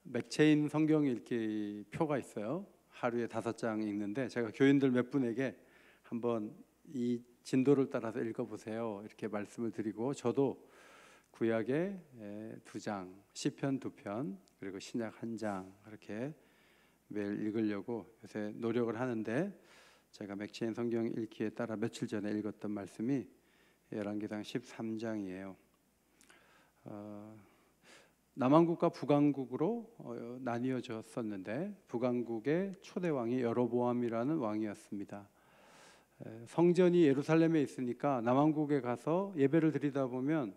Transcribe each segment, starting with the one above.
맥체인 성경 읽기 표가 있어요. 하루에 5장 읽는데 제가 교인들 몇 분에게 한번 이 진도를 따라서 읽어보세요 이렇게 말씀을 드리고, 저도 구약에 2장, 시편 2편, 그리고 신약 1장 이렇게 매일 읽으려고 요새 노력을 하는데, 제가 맥체인 성경 읽기에 따라 며칠 전에 읽었던 말씀이 열왕기상 13장이에요. 남왕국과 북왕국으로 나뉘어졌었는데, 북왕국의 초대왕이 여로보암이라는 왕이었습니다. 성전이 예루살렘에 있으니까 남왕국에 가서 예배를 드리다 보면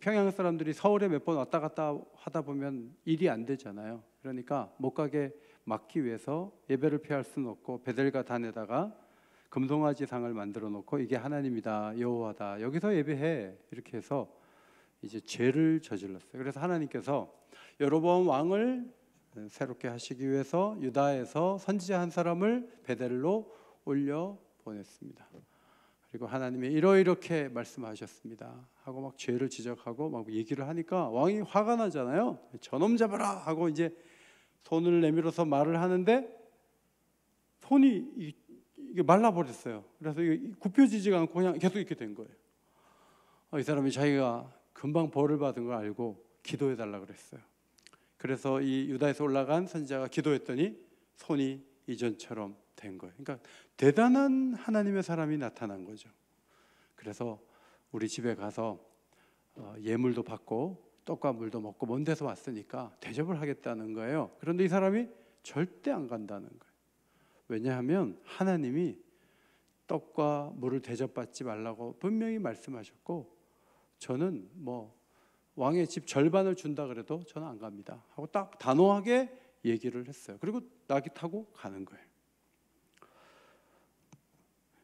평양 사람들이 서울에 몇 번 왔다 갔다 하다 보면 일이 안 되잖아요. 그러니까 못 가게 막기 위해서 예배를 피할 수는 없고 베델과 단에다가 금송아지 상을 만들어 놓고 이게 하나님이다, 여호와다, 여기서 예배해, 이렇게 해서 이제 죄를 저질렀어요. 그래서 하나님께서 여로보암 왕을 새롭게 하시기 위해서 유다에서 선지자 한 사람을 베델로 올려 보냈습니다. 그리고 하나님이 이렇게 말씀하셨습니다 하고 막 죄를 지적하고 막 얘기를 하니까 왕이 화가 나잖아요. 저놈 잡아라 하고 이제 손을 내밀어서 말을 하는데 손이 이게 말라버렸어요. 그래서 이게 굽혀지지가 않고 그냥 계속 이렇게 된 거예요. 이 사람이 자기가 금방 벌을 받은 걸 알고 기도해 달라 그랬어요. 그래서 이 유다에서 올라간 선지자가 기도했더니 손이 이전처럼 된 거예요. 그러니까 대단한 하나님의 사람이 나타난 거죠. 그래서 우리 집에 가서 예물도 받고 떡과 물도 먹고 먼 데서 왔으니까 대접을 하겠다는 거예요. 그런데 이 사람이 절대 안 간다는 거예요. 왜냐하면 하나님이 떡과 물을 대접받지 말라고 분명히 말씀하셨고, 저는 뭐 왕의 집 절반을 준다 그래도 저는 안 갑니다 하고 딱 단호하게 얘기를 했어요. 그리고 낙이 타고 가는 거예요.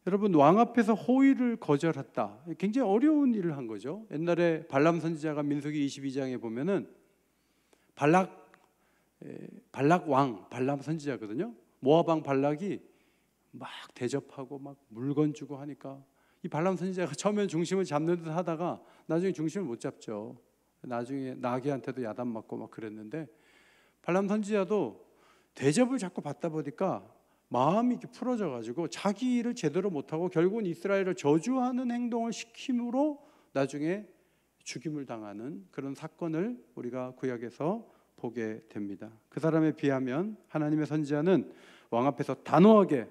여러분, 왕 앞에서 호의를 거절했다, 굉장히 어려운 일을 한 거죠. 옛날에 발람 선지자가 민수기 22장에 보면은 발락 왕, 발람 선지자거든요. 모압 왕 발락이 막 대접하고 막 물건 주고 하니까 이 발람 선지자가 처음엔 중심을 잡는 듯 하다가 나중에 중심을 못 잡죠. 나중에 나귀한테도 야단 맞고 막 그랬는데, 발람 선지자도 대접을 자꾸 받다 보니까 마음이 이렇게 풀어져 가지고 자기 일을 제대로 못하고 결국은 이스라엘을 저주하는 행동을 시킴으로 나중에 죽임을 당하는 그런 사건을 우리가 구약에서 보게 됩니다. 그 사람에 비하면 하나님의 선지자는 왕 앞에서 단호하게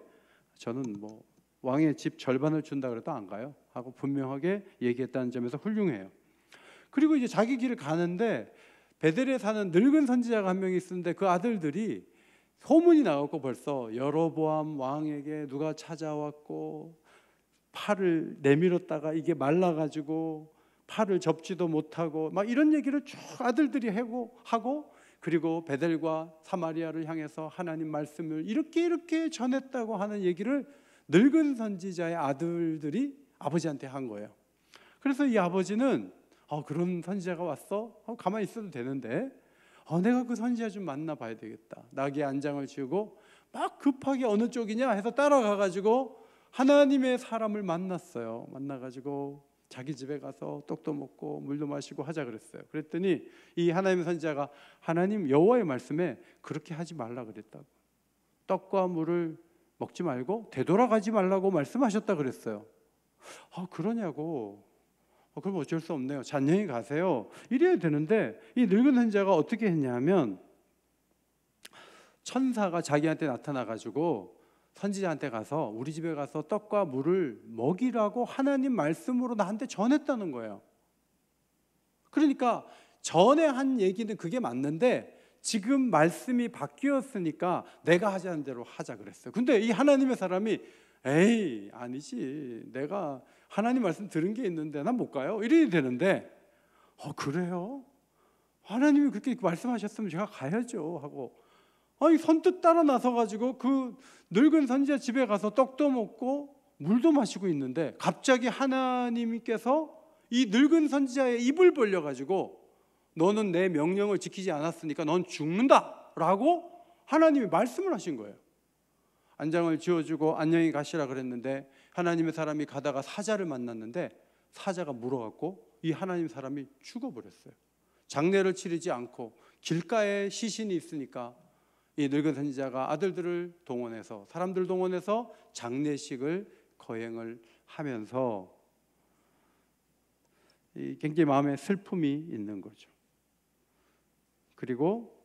저는 뭐 왕의 집 절반을 준다 그래도 안 가요 하고 분명하게 얘기했다는 점에서 훌륭해요. 그리고 이제 자기 길을 가는데 베델에 사는 늙은 선지자가 한 명이 있었는데 그 아들들이 소문이 나갖고 벌써 여로보암 왕에게 누가 찾아왔고 팔을 내밀었다가 이게 말라가지고 팔을 접지도 못하고 막 이런 얘기를 쭉 아들들이 하고, 그리고 베델과 사마리아를 향해서 하나님 말씀을 이렇게 전했다고 하는 얘기를 늙은 선지자의 아들들이 아버지한테 한 거예요. 그래서 이 아버지는 그런 선지자가 왔어? 가만히 있어도 되는데 내가 그 선지자 좀 만나봐야 되겠다. 나귀의 안장을 지우고 막 급하게 어느 쪽이냐 해서 따라가가지고 하나님의 사람을 만났어요. 만나가지고 자기 집에 가서 떡도 먹고 물도 마시고 하자 그랬어요. 그랬더니 이 하나님의 선지자가 하나님 여호와의 말씀에 그렇게 하지 말라 그랬다고, 떡과 물을 먹지 말고 되돌아가지 말라고 말씀하셨다 그랬어요. 그러냐고. 그럼 어쩔 수 없네요. 잔년히 가세요. 이래야 되는데 이 늙은 선지자가 어떻게 했냐면 천사가 자기한테 나타나가지고 선지자한테 가서 우리 집에 가서 떡과 물을 먹이라고 하나님 말씀으로 나한테 전했다는 거예요. 그러니까 전에 한 얘기는 그게 맞는데 지금 말씀이 바뀌었으니까 내가 하자는 대로 하자 그랬어요. 근데 이 하나님의 사람이 에이 아니지, 내가 하나님 말씀 들은 게 있는데 난 못 가요 이래야 되는데 그래요? 하나님이 그렇게 말씀하셨으면 제가 가야죠 하고 선뜻 따라 나서가지고 그 늙은 선지자 집에 가서 떡도 먹고 물도 마시고 있는데 갑자기 하나님께서 이 늙은 선지자의 입을 벌려가지고 너는 내 명령을 지키지 않았으니까 넌 죽는다 라고 하나님이 말씀을 하신 거예요. 안장을 지어주고 안녕히 가시라 그랬는데 하나님의 사람이 가다가 사자를 만났는데 사자가 물어갖고 이 하나님 사람이 죽어버렸어요. 장례를 치르지 않고 길가에 시신이 있으니까 이 늙은 선지자가 아들들을 동원해서, 사람들 동원해서 장례식을 거행을 하면서 굉장히 마음에 슬픔이 있는 거죠. 그리고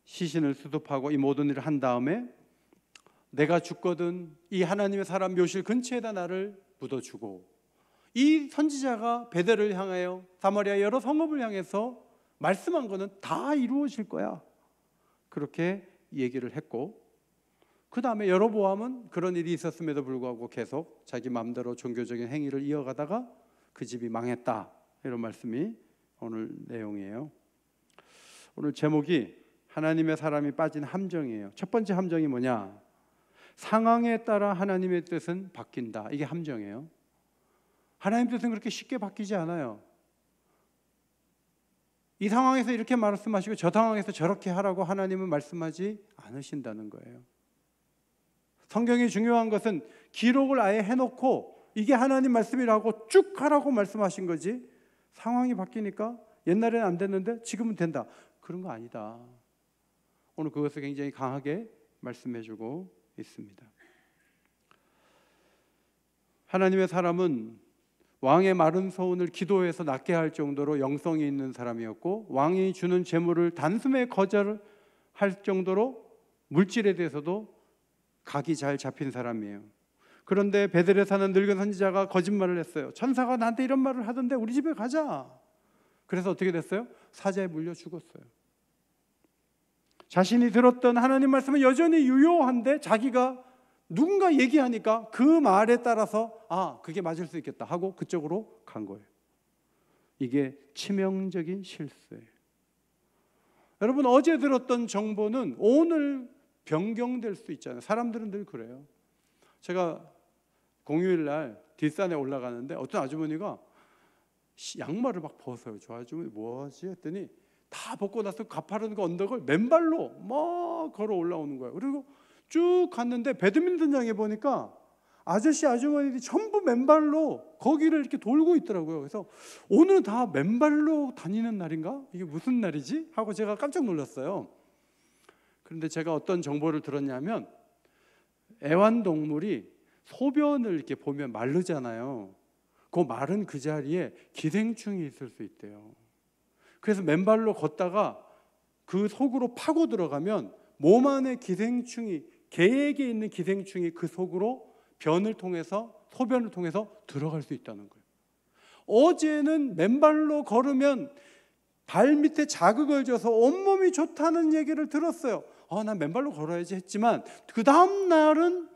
시신을 수습하고 이 모든 일을 한 다음에 내가 죽거든 이 하나님의 사람 묘실 근처에다 나를 묻어주고, 이 선지자가 베델을 향하여 사마리아 여러 성읍을 향해서 말씀한 거는 다 이루어질 거야, 그렇게 얘기를 했고, 그 다음에 여로보암은 그런 일이 있었음에도 불구하고 계속 자기 마음대로 종교적인 행위를 이어가다가 그 집이 망했다, 이런 말씀이 오늘 내용이에요. 오늘 제목이 하나님의 사람이 빠진 함정이에요. 첫 번째 함정이 뭐냐? 상황에 따라 하나님의 뜻은 바뀐다. 이게 함정이에요. 하나님의 뜻은 그렇게 쉽게 바뀌지 않아요. 이 상황에서 이렇게 말씀하시고 저 상황에서 저렇게 하라고 하나님은 말씀하지 않으신다는 거예요. 성경이 중요한 것은 기록을 아예 해놓고 이게 하나님 말씀이라고 쭉 하라고 말씀하신 거지, 상황이 바뀌니까 옛날에는 안 됐는데 지금은 된다, 그런 거 아니다. 오늘 그것을 굉장히 강하게 말씀해주고 있습니다. 하나님의 사람은 왕의 마른 소원을 기도해서 낫게 할 정도로 영성이 있는 사람이었고, 왕이 주는 재물을 단숨에 거절할 정도로 물질에 대해서도 각이 잘 잡힌 사람이에요. 그런데 베델에 사는 늙은 선지자가 거짓말을 했어요. 천사가 나한테 이런 말을 하던데 우리 집에 가자. 그래서 어떻게 됐어요? 사자에 물려 죽었어요. 자신이 들었던 하나님 말씀은 여전히 유효한데 자기가 누군가 얘기하니까 그 말에 따라서 그게 맞을 수 있겠다 하고 그쪽으로 간 거예요. 이게 치명적인 실수예요. 여러분, 어제 들었던 정보는 오늘 변경될 수 있잖아요. 사람들은 늘 그래요. 제가 공휴일 날 뒷산에 올라가는데 어떤 아주머니가 양말을 막 벗어요. 저 아주머니 뭐하지 했더니 다 벗고 나서 가파른 그 언덕을 맨발로 막 걸어 올라오는 거예요. 그리고 쭉 갔는데 배드민턴장에 보니까 아저씨 아주머니들이 전부 맨발로 거기를 이렇게 돌고 있더라고요. 그래서 오늘은 다 맨발로 다니는 날인가? 이게 무슨 날이지? 하고 제가 깜짝 놀랐어요. 그런데 제가 어떤 정보를 들었냐면, 애완동물이 소변을 이렇게 보면 마르잖아요. 그 마른 그 자리에 기생충이 있을 수 있대요. 그래서 맨발로 걷다가 그 속으로 파고 들어가면 몸 안에 기생충이, 개에게 있는 기생충이 그 속으로 변을 통해서, 소변을 통해서 들어갈 수 있다는 거예요. 어제는 맨발로 걸으면 발 밑에 자극을 줘서 온몸이 좋다는 얘기를 들었어요. 난 맨발로 걸어야지 했지만 그 다음 날은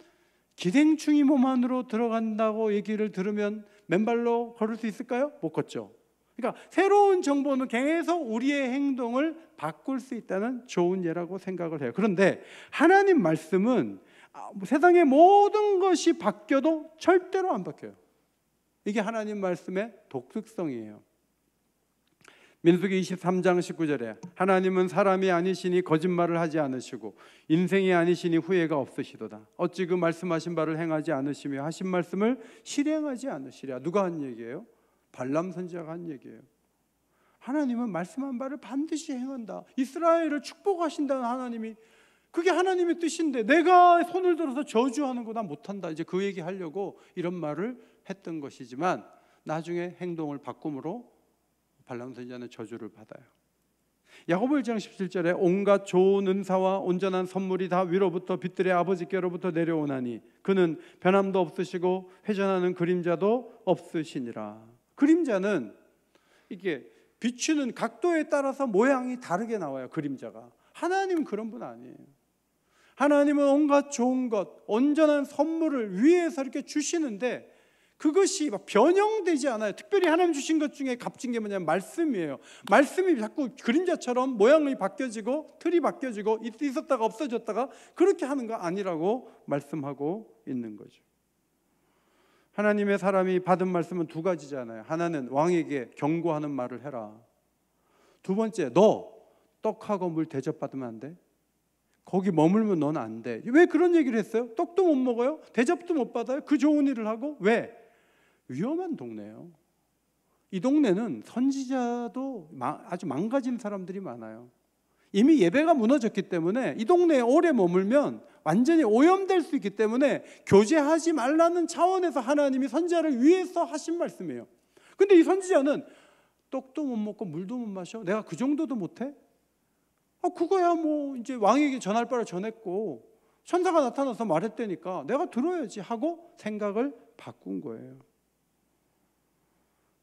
기생충이 몸 안으로 들어간다고 얘기를 들으면 맨발로 걸을 수 있을까요? 못 걷죠. 그러니까 새로운 정보는 계속 우리의 행동을 바꿀 수 있다는 좋은 예라고 생각을 해요. 그런데 하나님 말씀은 세상의 모든 것이 바뀌어도 절대로 안 바뀌어요. 이게 하나님 말씀의 독특성이에요. 민수기 23장 19절에 하나님은 사람이 아니시니 거짓말을 하지 않으시고 인생이 아니시니 후회가 없으시도다. 어찌 그 말씀하신 바를 행하지 않으시며 하신 말씀을 실행하지 않으시랴. 누가 한 얘기예요? 발람 선지자가 한 얘기예요. 하나님은 말씀한 바를 반드시 행한다. 이스라엘을 축복하신다는 하나님이, 그게 하나님의 뜻인데 내가 손을 들어서 저주하는 거 난 못한다, 이제 그 얘기 하려고 이런 말을 했던 것이지만 나중에 행동을 바꿈으로 발람 선지자는 저주를 받아요. 야고보 1장 17절에 온갖 좋은 은사와 온전한 선물이 다 위로부터 빛들의 아버지께로부터 내려오나니 그는 변함도 없으시고 회전하는 그림자도 없으시니라. 그림자는 이게 비추는 각도에 따라서 모양이 다르게 나와요. 그림자가. 하나님은 그런 분 아니에요. 하나님은 온갖 좋은 것, 온전한 선물을 위에서 이렇게 주시는데 그것이 막 변형되지 않아요. 특별히 하나님 주신 것 중에 값진 게 뭐냐면 말씀이에요. 말씀이 자꾸 그림자처럼 모양이 바뀌어지고 틀이 바뀌어지고 있었다가 없어졌다가 그렇게 하는 거 아니라고 말씀하고 있는 거죠. 하나님의 사람이 받은 말씀은 두 가지잖아요. 하나는 왕에게 경고하는 말을 해라. 두 번째, 너 떡하고 물 대접받으면 안 돼. 거기 머물면 넌 안 돼. 왜 그런 얘기를 했어요? 떡도 못 먹어요? 대접도 못 받아요? 그 좋은 일을 하고? 왜? 위험한 동네예요. 이 동네는 선지자도 아주 망가진 사람들이 많아요. 이미 예배가 무너졌기 때문에 이 동네에 오래 머물면 완전히 오염될 수 있기 때문에 교제하지 말라는 차원에서 하나님이 선지자를 위해서 하신 말씀이에요. 근데 이 선지자는 떡도 못 먹고 물도 못 마셔? 내가 그 정도도 못해? 그거야 뭐 이제 왕에게 전할 바를 전했고 천사가 나타나서 말했다니까 내가 들어야지 하고 생각을 바꾼 거예요.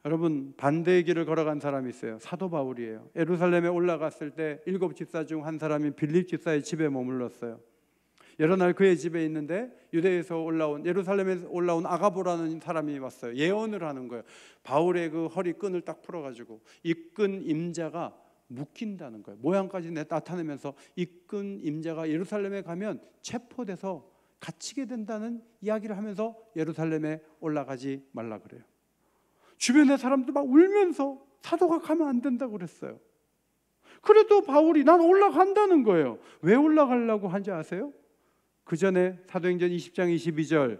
여러분, 반대의 길을 걸어간 사람이 있어요. 사도 바울이에요. 예루살렘에 올라갔을 때 7 집사 중 한 사람인 빌립 집사의 집에 머물렀어요. 여러 날 그의 집에 있는데 유대에서 올라온, 예루살렘에서 올라온 아가보라는 사람이 왔어요. 예언을 하는 거예요. 바울의 그 허리 끈을 딱 풀어가지고 이끈 임자가 묶인다는 거예요. 모양까지 나타내면서 이끈 임자가 예루살렘에 가면 체포돼서 갇히게 된다는 이야기를 하면서 예루살렘에 올라가지 말라 그래요. 주변의 사람들 막 울면서 사도가 가면 안 된다고 그랬어요. 그래도 바울이 난 올라간다는 거예요. 왜 올라가려고 한지 아세요? 그 전에 사도행전 20장 22절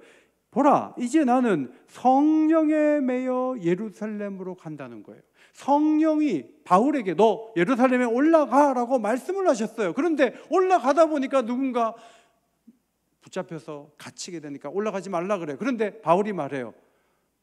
보라 이제 나는 성령에 매여 예루살렘으로 간다는 거예요. 성령이 바울에게 너 예루살렘에 올라가라고 말씀을 하셨어요. 그런데 올라가다 보니까 누군가 붙잡혀서 갇히게 되니까 올라가지 말라 그래요. 그런데 바울이 말해요.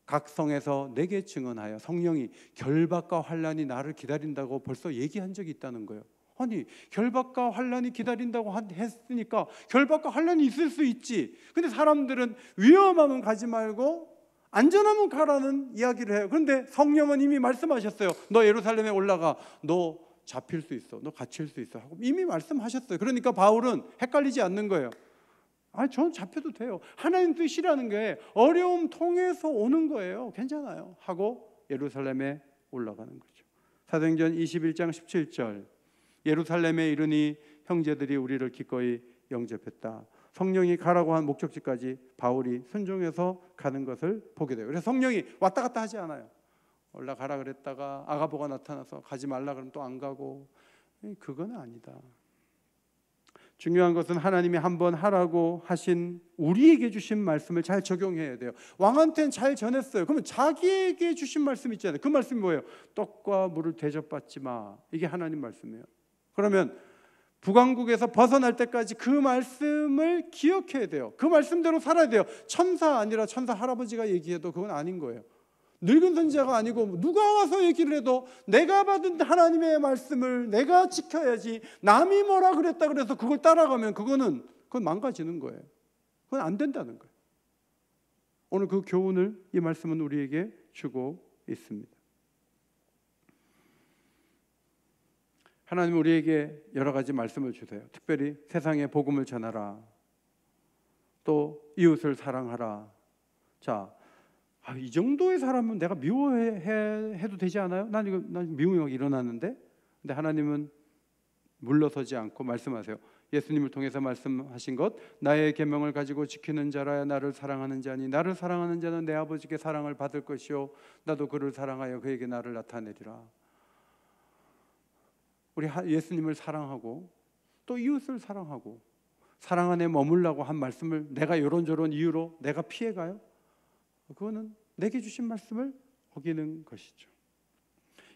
각 성에서 내게 증언하여 성령이 결박과 환난이 나를 기다린다고 벌써 얘기한 적이 있다는 거예요. 아니 결박과 환난이 기다린다고 했으니까 결박과 환난이 있을 수 있지. 근데 사람들은 위험하면 가지 말고 안전하면 가라는 이야기를 해요. 그런데 성령은 이미 말씀하셨어요. 너 예루살렘에 올라가. 너 잡힐 수 있어. 너 갇힐 수 있어 하고 이미 말씀하셨어요. 그러니까 바울은 헷갈리지 않는 거예요. 저는 잡혀도 돼요. 하나님 뜻이라는 게 어려움 통해서 오는 거예요. 괜찮아요 하고 예루살렘에 올라가는 거죠. 사도행전 21장 17절 예루살렘에 이르니 형제들이 우리를 기꺼이 영접했다. 성령이 가라고 한 목적지까지 바울이 순종해서 가는 것을 보게 돼요. 그래서 성령이 왔다 갔다 하지 않아요. 올라가라 그랬다가 아가보가 나타나서 가지 말라 그러면 또 안 가고, 그건 아니다. 중요한 것은 하나님이 한번 하라고 하신 우리에게 주신 말씀을 잘 적용해야 돼요. 왕한테는 잘 전했어요. 그러면 자기에게 주신 말씀 있잖아요. 그 말씀이 뭐예요? 떡과 물을 대접받지 마. 이게 하나님 말씀이에요. 그러면 북왕국에서 벗어날 때까지 그 말씀을 기억해야 돼요. 그 말씀대로 살아야 돼요. 천사 아니라 천사 할아버지가 얘기해도 그건 아닌 거예요. 늙은 선지자가 아니고 누가 와서 얘기를 해도 내가 받은 하나님의 말씀을 내가 지켜야지, 남이 뭐라 그랬다 그래서 그걸 따라가면 그건 망가지는 거예요. 그건 안 된다는 거예요. 오늘 그 교훈을 이 말씀은 우리에게 주고 있습니다. 하나님 우리에게 여러 가지 말씀을 주세요. 특별히 세상에 복음을 전하라. 또 이웃을 사랑하라. 자, 이 정도의 사람은 내가 미워해도 되지 않아요? 난 미움이 막 일어나는데. 근데 하나님은 물러서지 않고 말씀하세요. 예수님을 통해서 말씀하신 것, 나의 계명을 가지고 지키는 자라야 나를 사랑하는 자니 나를 사랑하는 자는 내 아버지께 사랑을 받을 것이요 나도 그를 사랑하여 그에게 나를 나타내리라. 우리 예수님을 사랑하고 또 이웃을 사랑하고 사랑 안에 머물라고 한 말씀을 내가 이런저런 이유로 내가 피해가요? 그거는 내게 주신 말씀을 어기는 것이죠.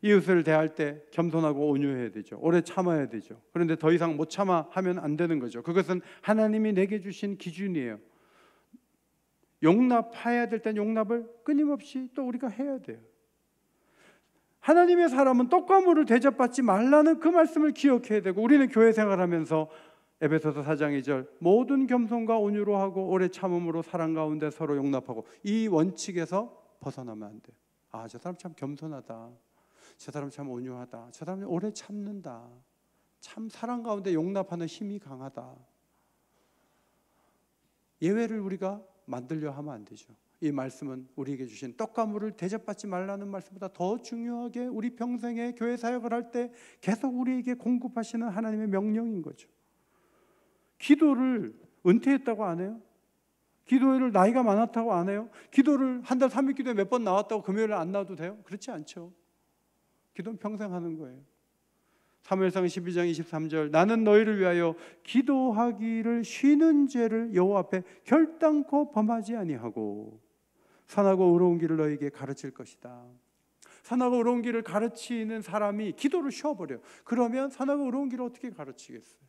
이웃을 대할 때 겸손하고 온유해야 되죠. 오래 참아야 되죠. 그런데 더 이상 못 참아 하면 안 되는 거죠. 그것은 하나님이 내게 주신 기준이에요. 용납해야 될 땐 용납을 끊임없이 또 우리가 해야 돼요. 하나님의 사람은 떡과 물을 대접받지 말라는 그 말씀을 기억해야 되고, 우리는 교회 생활하면서 에베소서 4장 2절 모든 겸손과 온유로 하고 오래 참음으로 사랑 가운데 서로 용납하고, 이 원칙에서 벗어나면 안 돼요. 저 사람 참 겸손하다, 저 사람 참 온유하다, 저 사람 오래 참는다, 참 사랑 가운데 용납하는 힘이 강하다. 예외를 우리가 만들려 하면 안 되죠. 이 말씀은 우리에게 주신 떡과 물을 대접받지 말라는 말씀보다 더 중요하게 우리 평생에 교회 사역을 할 때 계속 우리에게 공급하시는 하나님의 명령인 거죠. 기도를 은퇴했다고 안 해요? 기도를 나이가 많았다고 안 해요? 기도를 한 달 3일 기도에 몇 번 나왔다고 금요일에 안 나와도 돼요? 그렇지 않죠. 기도는 평생 하는 거예요. 사무엘상 12장 23절 나는 너희를 위하여 기도하기를 쉬는 죄를 여호와 앞에 결단코 범하지 아니하고 선하고 의로운 길을 너희에게 가르칠 것이다. 선하고 의로운 길을 가르치는 사람이 기도를 쉬어버려요. 그러면 선하고 의로운 길을 어떻게 가르치겠어요?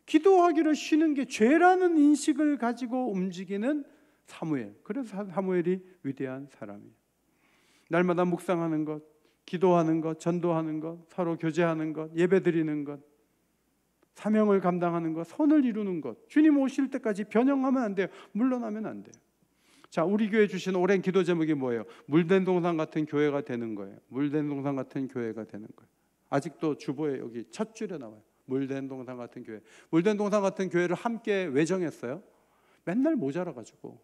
기도하기를 쉬는 게 죄라는 인식을 가지고 움직이는 사무엘. 그래서 사무엘이 위대한 사람이에요. 날마다 묵상하는 것, 기도하는 것, 전도하는 것, 서로 교제하는 것, 예배드리는 것, 사명을 감당하는 것, 선을 이루는 것, 주님 오실 때까지 변형하면 안 돼요. 물러나면 안 돼요. 자, 우리 교회 주신 오랜 기도 제목이 뭐예요? 물된 동산 같은 교회가 되는 거예요. 물된 동산 같은 교회가 되는 거예요. 아직도 주보에 여기 첫 줄에 나와요. 물된 동산 같은 교회. 물된 동산 같은 교회를 함께 왜 정했어요? 맨날 모자라가지고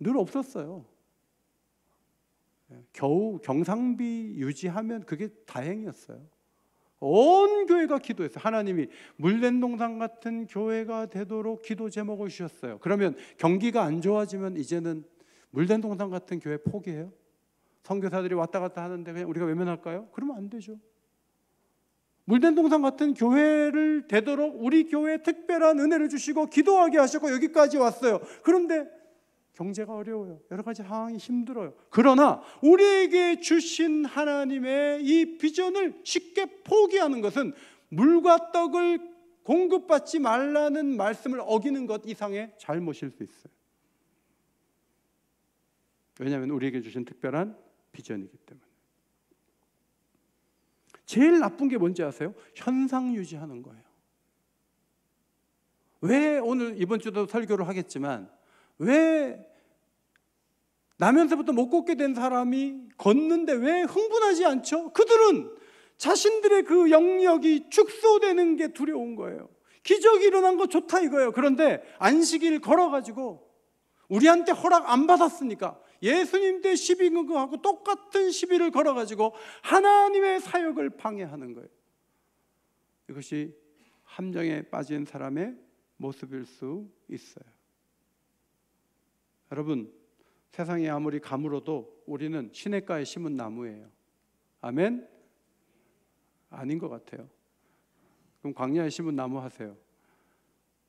늘 없었어요. 겨우 경상비 유지하면 그게 다행이었어요. 온 교회가 기도했어요. 하나님이 물된 동산 같은 교회가 되도록 기도 제목을 주셨어요. 그러면 경기가 안 좋아지면 이제는 물된 동산 같은 교회 포기해요? 선교사들이 왔다 갔다 하는데 그냥 우리가 외면할까요? 그러면 안 되죠. 물된 동산 같은 교회를 되도록 우리 교회에 특별한 은혜를 주시고 기도하게 하셨고 여기까지 왔어요. 그런데 경제가 어려워요. 여러 가지 상황이 힘들어요. 그러나 우리에게 주신 하나님의 이 비전을 쉽게 포기하는 것은 물과 떡을 공급받지 말라는 말씀을 어기는 것 이상의 잘못일 수 있어요. 왜냐하면 우리에게 주신 특별한 비전이기 때문에. 제일 나쁜 게 뭔지 아세요? 현상 유지하는 거예요. 왜 오늘 이번 주도 설교를 하겠지만 왜 나면서부터 못 걷게 된 사람이 걷는데 왜 흥분하지 않죠? 그들은 자신들의 그 영역이 축소되는 게 두려운 거예요. 기적이 일어난 거 좋다 이거예요. 그런데 안식일 걸어가지고 우리한테 허락 안 받았으니까 예수님 때 시비근거하고 똑같은 시비를 걸어가지고 하나님의 사역을 방해하는 거예요. 이것이 함정에 빠진 사람의 모습일 수 있어요. 여러분, 세상이 아무리 가물어도 우리는 시냇가에 심은 나무예요. 아멘? 아닌 것 같아요. 그럼 광야에 심은 나무 하세요.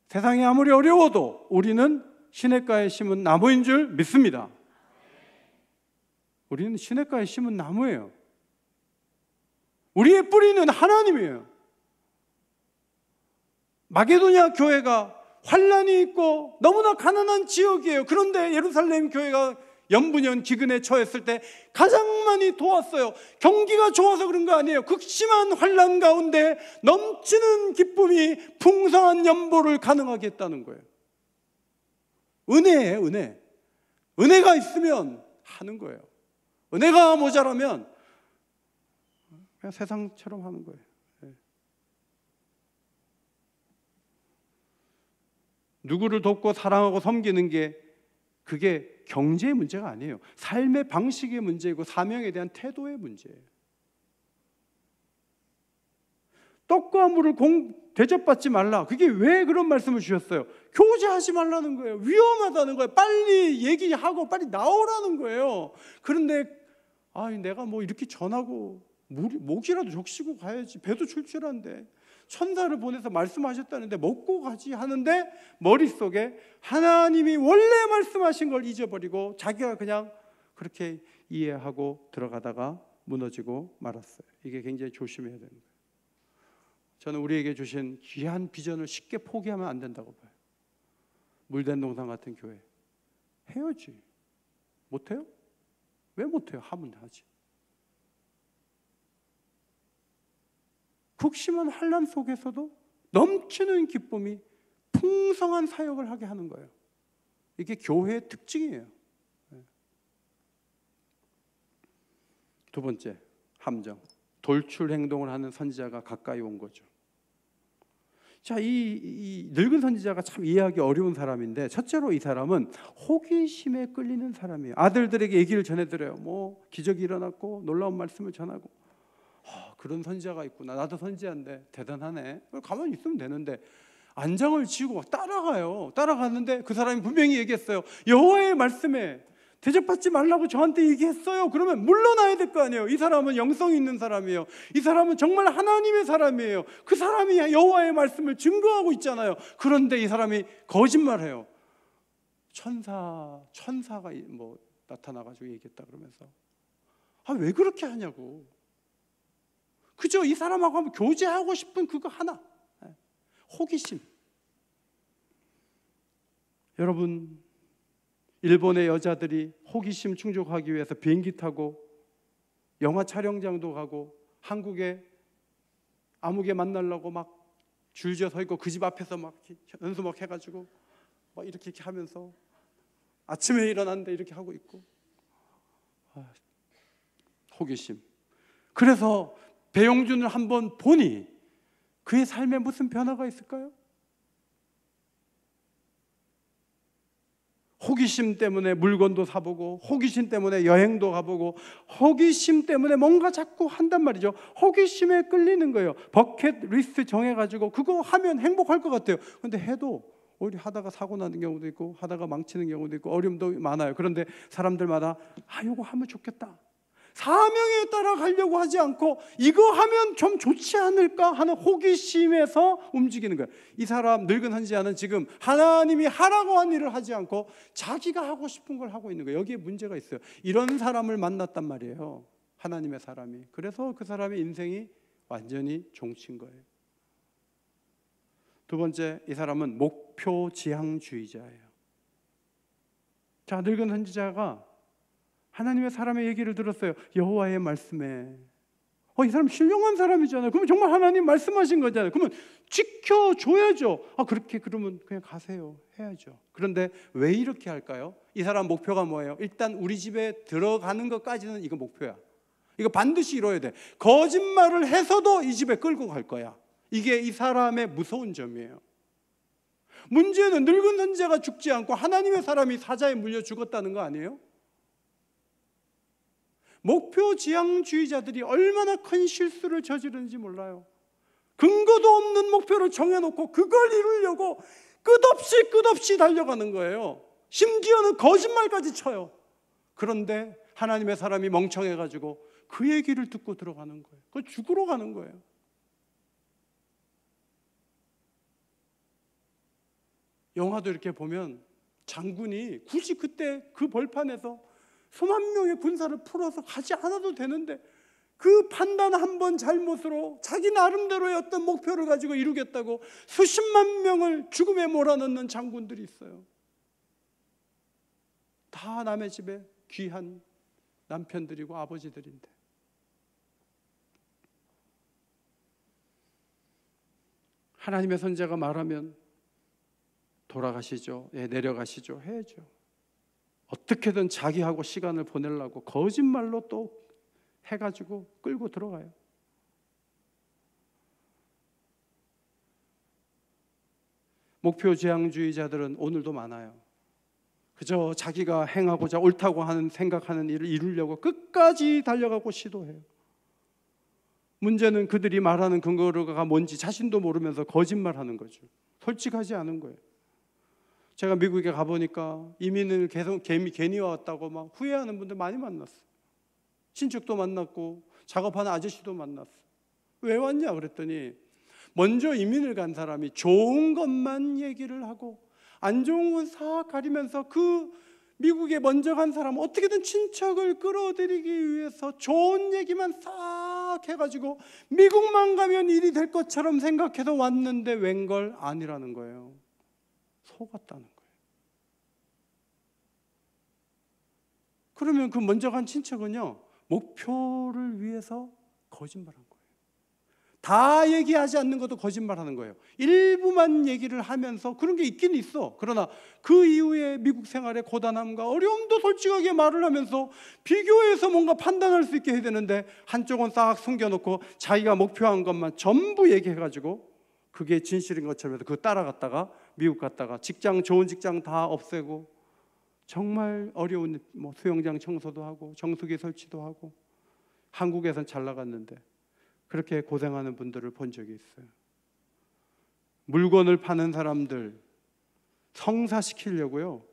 세상이 아무리 어려워도 우리는 시냇가에 심은 나무인 줄 믿습니다. 우리는 시냇가에 심은 나무예요. 우리의 뿌리는 하나님이에요. 마게도냐 교회가 환란이 있고 너무나 가난한 지역이에요. 그런데 예루살렘 교회가 연분연 기근에 처했을 때 가장 많이 도왔어요. 경기가 좋아서 그런 거 아니에요. 극심한 환란 가운데 넘치는 기쁨이 풍성한 연보를 가능하게 했다는 거예요. 은혜예요, 은혜. 은혜가 있으면 하는 거예요. 은혜가 모자라면 그냥 세상처럼 하는 거예요. 누구를 돕고 사랑하고 섬기는 게 그게 경제의 문제가 아니에요. 삶의 방식의 문제이고 사명에 대한 태도의 문제예요. 떡과 물을 대접받지 말라. 그게 왜 그런 말씀을 주셨어요? 교제하지 말라는 거예요. 위험하다는 거예요. 빨리 얘기하고 빨리 나오라는 거예요. 그런데 내가 뭐 이렇게 전하고 목이라도 적시고 가야지. 배도 출출한데 천사를 보내서 말씀하셨다는데 먹고 가지 하는데 머릿속에 하나님이 원래 말씀하신 걸 잊어버리고 자기가 그냥 그렇게 이해하고 들어가다가 무너지고 말았어요. 이게 굉장히 조심해야 되는 거예요. 저는 우리에게 주신 귀한 비전을 쉽게 포기하면 안 된다고 봐요. 물된 동산 같은 교회 해야지. 못해요? 왜 못해요? 하면 하지. 극심한 환난 속에서도 넘치는 기쁨이 풍성한 사역을 하게 하는 거예요. 이게 교회의 특징이에요. 두 번째 함정, 돌출 행동을 하는 선지자가 가까이 온 거죠. 자, 이 늙은 선지자가 참 이해하기 어려운 사람인데, 첫째로 이 사람은 호기심에 끌리는 사람이에요. 아들들에게 얘기를 전해드려요. 뭐 기적이 일어났고 놀라운 말씀을 전하고, 그런 선지자가 있구나. 나도 선지자인데 대단하네. 가만히 있으면 되는데 안장을 지고 막 따라가요. 따라갔는데 그 사람이 분명히 얘기했어요. 여호와의 말씀에 대접받지 말라고 저한테 얘기했어요. 그러면 물러나야 될 거 아니에요. 이 사람은 영성이 있는 사람이에요. 이 사람은 정말 하나님의 사람이에요. 그 사람이 여호와의 말씀을 증거하고 있잖아요. 그런데 이 사람이 거짓말해요. 천사가 뭐 나타나가지고 얘기했다 그러면서 왜 그렇게 하냐고. 그저 이 사람하고 한번 교제하고 싶은 그거 하나. 호기심. 여러분, 일본의 여자들이 호기심 충족하기 위해서 비행기 타고 영화 촬영장도 가고 한국에 아무개 만나려고 막 줄지어 서 있고 그 집 앞에서 막 연수 막 해가지고 막 이렇게 하면서 아침에 일어났는데 이렇게 하고 있고. 호기심. 그래서 배용준을 한번 보니 그의 삶에 무슨 변화가 있을까요? 호기심 때문에 물건도 사보고, 호기심 때문에 여행도 가보고, 호기심 때문에 뭔가 자꾸 한단 말이죠. 호기심에 끌리는 거예요. 버킷리스트 정해가지고 그거 하면 행복할 것 같아요. 근데 해도 오히려 하다가 사고 나는 경우도 있고, 하다가 망치는 경우도 있고, 어려움도 많아요. 그런데 사람들마다 이거 하면 좋겠다, 사명에 따라 가려고 하지 않고 이거 하면 좀 좋지 않을까 하는 호기심에서 움직이는 거예요. 이 사람 늙은 선지자는 지금 하나님이 하라고 한 일을 하지 않고 자기가 하고 싶은 걸 하고 있는 거예요. 여기에 문제가 있어요. 이런 사람을 만났단 말이에요, 하나님의 사람이. 그래서 그 사람의 인생이 완전히 종친 거예요. 두 번째, 이 사람은 목표지향주의자예요. 자, 늙은 선지자가 하나님의 사람의 얘기를 들었어요. 여호와의 말씀에. 이 사람 훌륭한 사람이잖아요. 그러면 정말 하나님 말씀하신 거잖아요. 그러면 지켜줘야죠. 그렇게 그러면 그냥 가세요. 해야죠. 그런데 왜 이렇게 할까요? 이 사람 목표가 뭐예요? 일단 우리 집에 들어가는 것까지는 이거 목표야. 이거 반드시 이뤄야 돼. 거짓말을 해서도 이 집에 끌고 갈 거야. 이게 이 사람의 무서운 점이에요. 문제는 늙은 선지자가 죽지 않고 하나님의 사람이 사자에 물려 죽었다는 거 아니에요? 목표지향주의자들이 얼마나 큰 실수를 저지르는지 몰라요. 근거도 없는 목표를 정해놓고 그걸 이루려고 끝없이 달려가는 거예요. 심지어는 거짓말까지 쳐요. 그런데 하나님의 사람이 멍청해가지고 그 얘기를 듣고 들어가는 거예요. 그걸 죽으러 가는 거예요. 영화도 이렇게 보면 장군이 굳이 그때 그 벌판에서 수만 명의 군사를 풀어서 가지 않아도 되는데 그 판단 한 번 잘못으로 자기 나름대로의 어떤 목표를 가지고 이루겠다고 수십만 명을 죽음에 몰아넣는 장군들이 있어요. 다 남의 집에 귀한 남편들이고 아버지들인데. 하나님의 선지자가 말하면 돌아가시죠, 내려가시죠 해야죠. 어떻게든 자기하고 시간을 보내려고 거짓말로 또 해가지고 끌고 들어가요. 목표지향주의자들은 오늘도 많아요. 그저 자기가 행하고자 옳다고 생각하는 일을 이루려고 끝까지 달려가고 시도해요. 문제는 그들이 말하는 근거가 뭔지 자신도 모르면서 거짓말하는 거죠. 솔직하지 않은 거예요. 제가 미국에 가보니까 이민을 계속 괜히 왔다고 막 후회하는 분들 많이 만났어요. 친척도 만났고 작업하는 아저씨도 만났어요. 왜 왔냐 그랬더니 먼저 이민을 간 사람이 좋은 것만 얘기를 하고 안 좋은 건 싹 가리면서 그 미국에 먼저 간 사람은 어떻게든 친척을 끌어들이기 위해서 좋은 얘기만 싹 해가지고 미국만 가면 일이 될 것처럼 생각해서 왔는데 웬걸 아니라는 거예요. 속았다는 거예요. 그러면 그 먼저 간 친척은요, 목표를 위해서 거짓말한 거예요. 다 얘기하지 않는 것도 거짓말하는 거예요. 일부만 얘기를 하면서 그런 게 있긴 있어. 그러나 그 이후에 미국 생활의 고단함과 어려움도 솔직하게 말을 하면서 비교해서 뭔가 판단할 수 있게 해야 되는데 한쪽은 싹 숨겨놓고 자기가 목표한 것만 전부 얘기해가지고 그게 진실인 것처럼 해서 그거 따라갔다가 미국 갔다가 좋은 직장 다 없애고 정말 어려운 수영장 청소도 하고 정수기 설치도 하고 한국에선 잘 나갔는데 그렇게 고생하는 분들을 본 적이 있어요. 물건을 파는 사람들 성사시키려고요,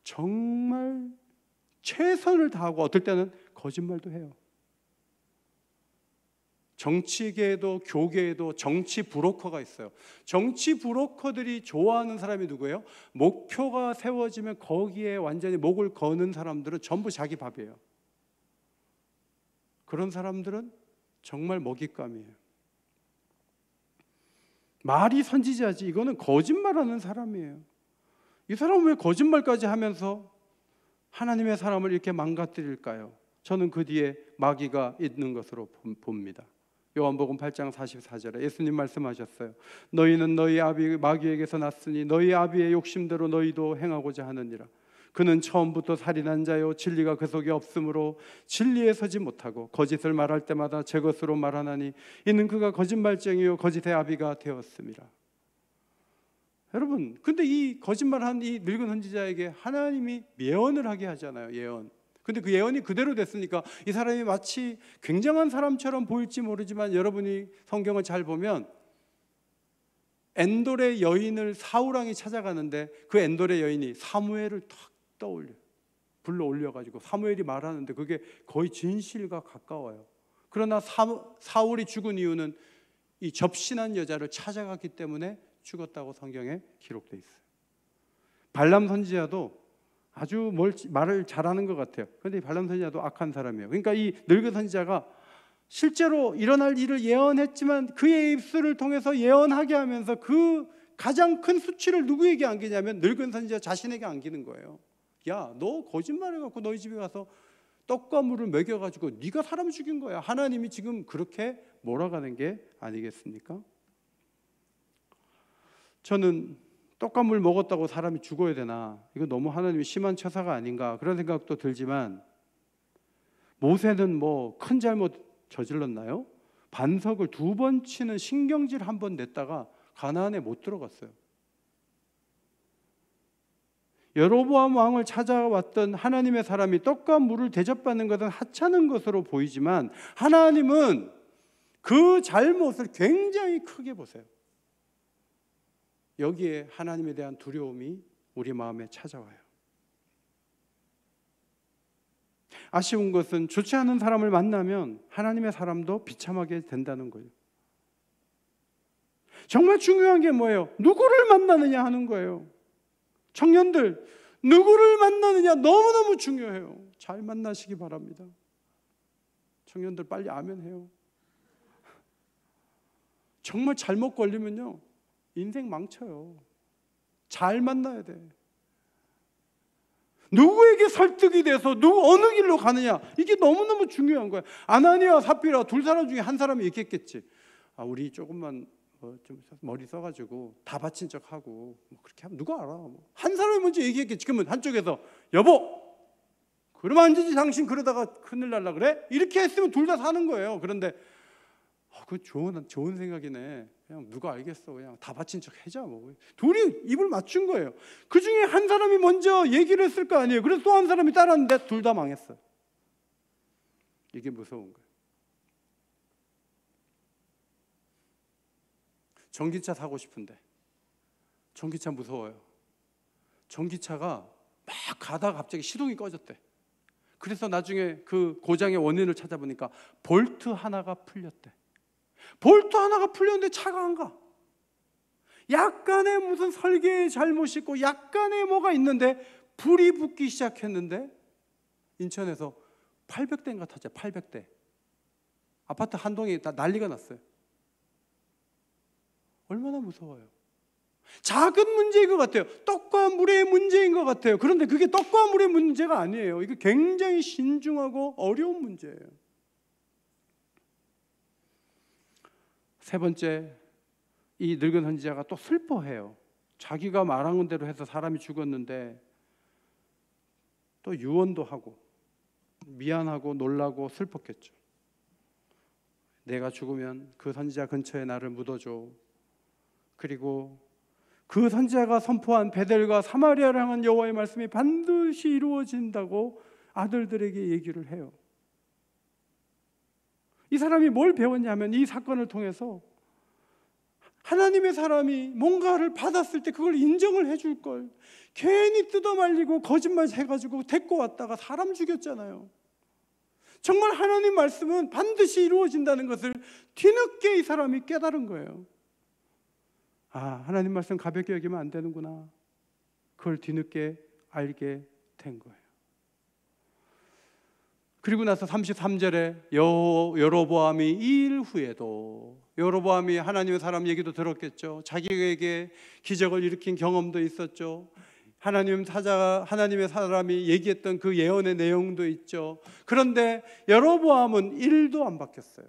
정말 최선을 다하고 어떨 때는 거짓말도 해요. 정치계에도 교계에도 정치 브로커가 있어요. 정치 브로커들이 좋아하는 사람이 누구예요? 목표가 세워지면 거기에 완전히 목을 거는 사람들은 전부 자기 밥이에요. 그런 사람들은 정말 먹잇감이에요. 말이 선지자지 이거는 거짓말하는 사람이에요. 이 사람은 왜 거짓말까지 하면서 하나님의 사람을 이렇게 망가뜨릴까요? 저는 그 뒤에 마귀가 있는 것으로 봅니다. 요한복음 8장 44절에 예수님 말씀하셨어요. 너희는 너희 아비 마귀에게서 났으니 너희 아비의 욕심대로 너희도 행하고자 하느니라. 그는 처음부터 살인한 자요 진리가 그 속에 없으므로 진리에 서지 못하고 거짓을 말할 때마다 제 것으로 말하나니 이는 그가 거짓말쟁이요 거짓의 아비가 되었습니다. 여러분, 근데 이 거짓말한 이 늙은 선지자에게 하나님이 예언을 하게 하잖아요. 예언. 근데 그 예언이 그대로 됐으니까 이 사람이 마치 굉장한 사람처럼 보일지 모르지만 여러분이 성경을 잘 보면 엔돌의 여인을 사울왕이 찾아가는데 그 엔돌의 여인이 사무엘을 탁 떠올려 불러 올려가지고 사무엘이 말하는데 그게 거의 진실과 가까워요. 그러나 사울이 죽은 이유는 이 접신한 여자를 찾아갔기 때문에 죽었다고 성경에 기록되어 있어요. 발람 선지자도 아주 말을 잘하는 것 같아요. 그런데 발람 선지자도 악한 사람이에요. 그러니까 이 늙은 선지자가 실제로 일어날 일을 예언했지만 그의 입술을 통해서 예언하게 하면서 그 가장 큰 수치를 누구에게 안기냐면 늙은 선지자 자신에게 안기는 거예요. 야, 너 거짓말해갖고 너희 집에 가서 떡과 물을 먹여가지고 네가 사람 죽인 거야. 하나님이 지금 그렇게 몰아가는 게 아니겠습니까? 저는 떡과 물 먹었다고 사람이 죽어야 되나? 이거 너무 하나님이 심한 처사가 아닌가? 그런 생각도 들지만 모세는 뭐 큰 잘못 저질렀나요? 반석을 2번 치는 신경질 1번 냈다가 가나안에 못 들어갔어요. 여로보암 왕을 찾아왔던 하나님의 사람이 떡과 물을 대접받는 것은 하찮은 것으로 보이지만 하나님은 그 잘못을 굉장히 크게 보세요. 여기에 하나님에 대한 두려움이 우리 마음에 찾아와요. 아쉬운 것은 좋지 않은 사람을 만나면 하나님의 사람도 비참하게 된다는 거예요. 정말 중요한 게 뭐예요? 누구를 만나느냐 하는 거예요. 청년들, 누구를 만나느냐 너무너무 중요해요. 잘 만나시기 바랍니다. 청년들 빨리 아멘 해요. 정말 잘못 걸리면요 인생 망쳐요. 잘 만나야 돼. 누구에게 설득이 돼서 어느 길로 가느냐 이게 너무너무 중요한 거예요. 아나니아와 삽비라 2사람 중에 한 사람이 얘기했겠지. 우리 조금만 좀 머리 써가지고 다 바친 척하고 그렇게 하면 누가 알아. 한 사람이 먼저 얘기했겠지. 그러면 한쪽에서 여보 그러면 안 되지 당신 그러다가 큰일 날라 그래? 이렇게 했으면 둘 다 사는 거예요. 그런데 그 좋은 생각이네. 그냥 누가 알겠어. 그냥 다 바친 척 해자. 뭐. 둘이 입을 맞춘 거예요. 그 중에 한 사람이 먼저 얘기를 했을 거 아니에요. 그래서 또 한 사람이 따랐는데 둘 다 망했어요. 이게 무서운 거예요. 전기차 사고 싶은데 전기차 무서워요. 전기차가 막 가다가 갑자기 시동이 꺼졌대. 그래서 나중에 그 고장의 원인을 찾아보니까 볼트 하나가 풀렸대. 볼트 하나가 풀렸는데 차가 안 가. 약간의 무슨 설계의 잘못이 있고 약간의 뭐가 있는데 불이 붙기 시작했는데 인천에서 800대인가 탔죠. 800대. 아파트 한 동이 다 난리가 났어요. 얼마나 무서워요. 작은 문제인 것 같아요. 떡과 물의 문제인 것 같아요. 그런데 그게 떡과 물의 문제가 아니에요. 이게 굉장히 신중하고 어려운 문제예요. 세 번째, 이 늙은 선지자가 또 슬퍼해요. 자기가 말한 대로 해서 사람이 죽었는데 또 유언도 하고 미안하고 놀라고 슬펐겠죠. 내가 죽으면 그 선지자 근처에 나를 묻어줘. 그리고 그 선지자가 선포한 베델과 사마리아를 향한 여호와의 말씀이 반드시 이루어진다고 아들들에게 얘기를 해요. 이 사람이 뭘 배웠냐면 이 사건을 통해서 하나님의 사람이 뭔가를 받았을 때 그걸 인정을 해줄 걸. 괜히 뜯어말리고 거짓말 해가지고 데리고 왔다가 사람 죽였잖아요. 정말 하나님 말씀은 반드시 이루어진다는 것을 뒤늦게 이 사람이 깨달은 거예요. 하나님 말씀 가볍게 여기면 안 되는구나. 그걸 뒤늦게 알게 된 거예요. 그리고 나서 33절에 여로보암이 이 일 후에도, 여로보암이 하나님의 사람 얘기도 들었겠죠. 자기에게 기적을 일으킨 경험도 있었죠. 하나님의 사람이 얘기했던 그 예언의 내용도 있죠. 그런데 여로보암은 일도 안 바뀌었어요.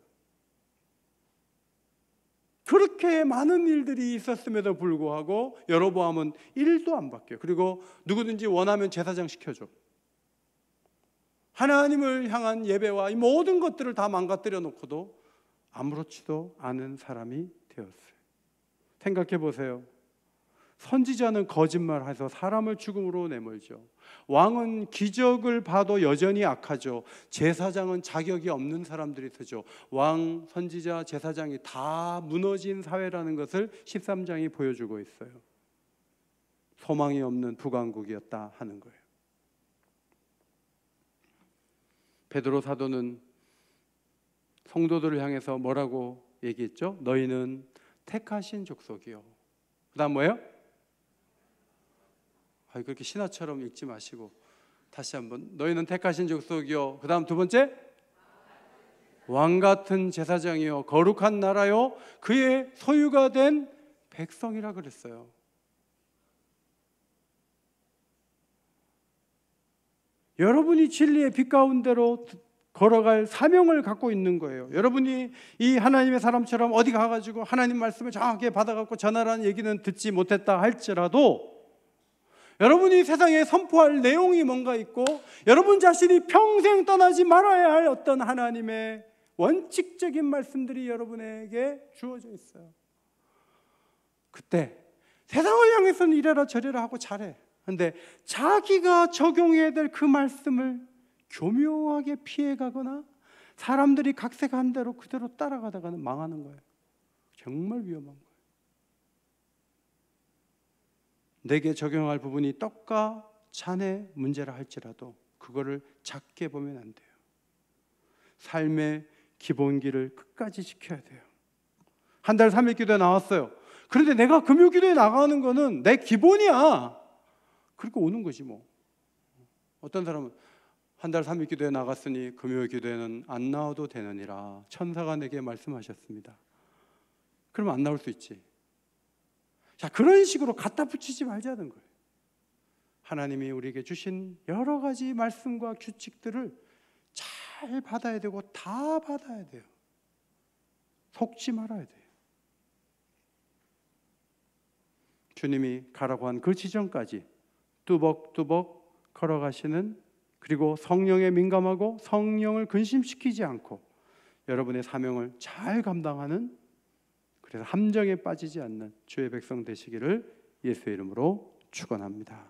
그렇게 많은 일들이 있었음에도 불구하고 여로보암은 일도 안 바뀌어요. 그리고 누구든지 원하면 제사장 시켜줘. 하나님을 향한 예배와 이 모든 것들을 다 망가뜨려 놓고도 아무렇지도 않은 사람이 되었어요. 생각해 보세요. 선지자는 거짓말해서 사람을 죽음으로 내몰죠. 왕은 기적을 봐도 여전히 악하죠. 제사장은 자격이 없는 사람들이 되죠. 왕, 선지자, 제사장이 다 무너진 사회라는 것을 13장이 보여주고 있어요. 소망이 없는 북왕국이었다 하는 거예요. 베드로 사도는 성도들을 향해서 뭐라고 얘기했죠? 너희는 택하신 족속이요. 그 다음 뭐예요? 그렇게 신화처럼 읽지 마시고 다시 한번, 너희는 택하신 족속이요. 그 다음 두 번째, 왕같은 제사장이요, 거룩한 나라요, 그의 소유가 된 백성이라 그랬어요. 여러분이 진리의 빛 가운데로 걸어갈 사명을 갖고 있는 거예요. 여러분이 이 하나님의 사람처럼 어디 가가지고 하나님 말씀을 정확하게 받아갖고 전하라는 얘기는 듣지 못했다 할지라도 여러분이 세상에 선포할 내용이 뭔가 있고 여러분 자신이 평생 떠나지 말아야 할 어떤 하나님의 원칙적인 말씀들이 여러분에게 주어져 있어요. 그때 세상을 향해서는 이래라 저래라 하고 잘해. 근데 자기가 적용해야 될 그 말씀을 교묘하게 피해가거나 사람들이 각색한 대로 그대로 따라가다가는 망하는 거예요. 정말 위험한 거예요. 내게 적용할 부분이 떡과 잔의 문제라 할지라도 그거를 작게 보면 안 돼요. 삶의 기본기를 끝까지 지켜야 돼요. 한 달 3일 기도에 나왔어요. 그런데 내가 금요 기도에 나가는 거는 내 기본이야. 그렇게 오는 거지 뭐. 어떤 사람은 한 달 3일 기도에 나갔으니 금요 기도에는 안 나와도 되느니라 천사가 내게 말씀하셨습니다. 그러면 안 나올 수 있지. 자, 그런 식으로 갖다 붙이지 말자는 거예요. 하나님이 우리에게 주신 여러 가지 말씀과 규칙들을 잘 받아야 되고 다 받아야 돼요. 속지 말아야 돼요. 주님이 가라고 한 그 지점까지 뚜벅뚜벅 걸어가시는, 그리고 성령에 민감하고 성령을 근심시키지 않고 여러분의 사명을 잘 감당하는, 그래서 함정에 빠지지 않는 주의 백성 되시기를 예수의 이름으로 축원합니다.